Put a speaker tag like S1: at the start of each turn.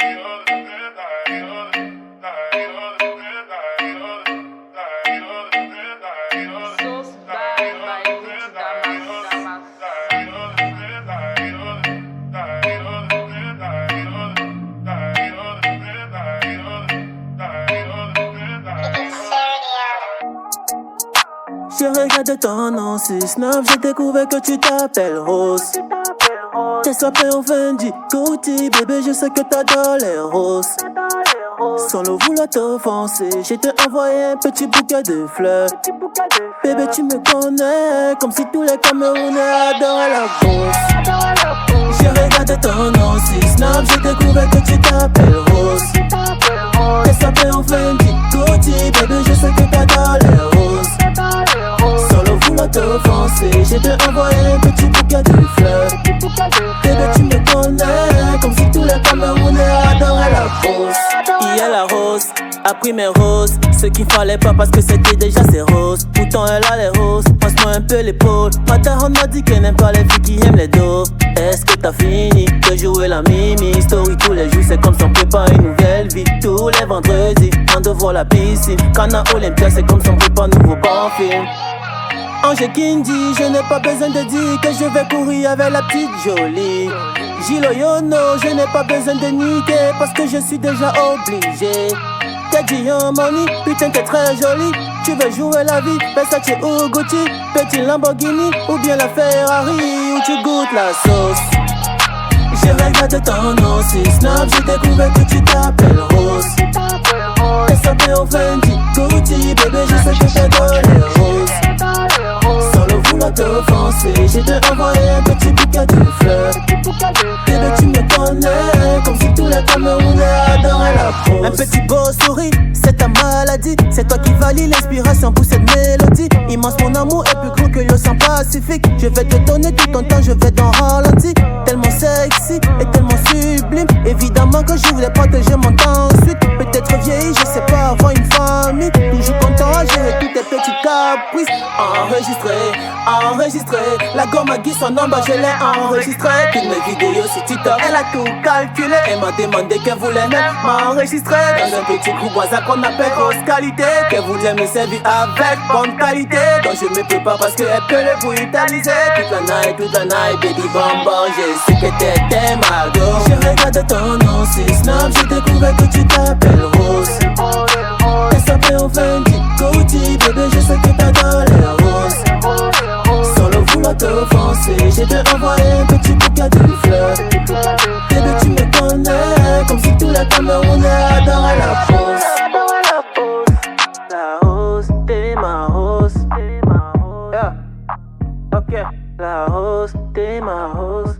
S1: Sauce bad by Gucci Damas.
S2: Je regarde ton nom sur Snap, j'ai découvert que tu t'appelles Rose. Tes sapins ont Fendi, Gucci, bébé, je sais que t'adores les roses. Sans le vouloir t'offenser, j'ai te envoyé un petit bouquet de fleurs. Bébé, tu me connais, comme si tous les Camerounais adoraient la Rose. Je regarde ton nom sur Snap, j'ai découvert que tu t'appelles Rose. Tes sapins ont Fendi, Gucci, bébé, je sais que t'adores les roses. Sans le vouloir t'offenser, j'ai te envoyé un petit bouquet de fleurs. Bébé, tu me connais, comme si tous les Camerounais adoraient la rose. Hier la rose a pris mes roses, ce qu'il fallait pas parce que c'était déjà ses roses. Pourtant elle a les roses, passe-moi un peu l'épaule. Ma daronne m'a dit qu'elle n'aime pas les filles qui aiment les dos. Est-ce que t'as fini de jouer la mimi? Story tous les jours, c'est comme si on prépare une nouvelle vie. Tous les vendredis, on devant la piscine. Cana Olympia, c'est comme si on prépare un nouveau bon film. Ange Kindi, je n'ai pas besoin de dire que je vais courir avec la petite jolie. Gilo Yono, je n'ai pas besoin de niquer parce que je suis déjà obligé. T'es Diamoni, putain t'es très jolie. Tu veux jouer la vie, Versace ou Gucci, petit Lamborghini ou bien la Ferrari où tu goûtes la sauce. Je regarde ton nom sur Snap, j'ai découvert que tu t'appelles Rose. Tes sapins au Fendi, Gucci, bébé, je sais que t'adores les roses. Sans le vouloir t'offenser, j'ai te envoyé un petit bouquet de fleurs. Bébé, tu me connais, comme si tous les Camerounais adoraient la rose. Un petit beau sourire, c'est ta maladie. C'est toi qui valide l'inspiration pour cette mélodie. Immense, mon amour est plus gros que l'océan Pacifique. Je vais te donner tout ton temps, je vais t'en ralentir. Tellement sexy et tellement sublime. Évidemment que je voulais protéger mon temps ensuite. Peut-être vieilli, je sais pas, avoir une famille. Toujours content à gérer toutes tes petites caprices. Enregistré, la gomme a guise son nom, bah je l'ai enregistré. Toutes mes vidéos sur TikTok, elle a tout calculé. Elle m'a demandé qu'elle voulait m'enregistrer dans un petit groupe WhatsApp qu'on appelle grosse qualité. Qu'elle voulait me servir avec bonne qualité. Donc je me prépare parce qu'elle peut le brutaliser. Toute la night, baby bonbon, je sais que t'es ma go. Je regarde ton nom sur Snap, j'ai découvert que tu t'appelles Rose. Tes sapins au Fendi, Gucci, bébé, je sais que t'adores les roses. Sans le vouloir t'offenser, j'ai te envoyé un petit bouquet de fleurs. Bébé, tu me connais, comme si tous les Camerounais adoraient la rose. La rose, t'es ma rose. Yeah. Ok, la rose, t'es ma rose.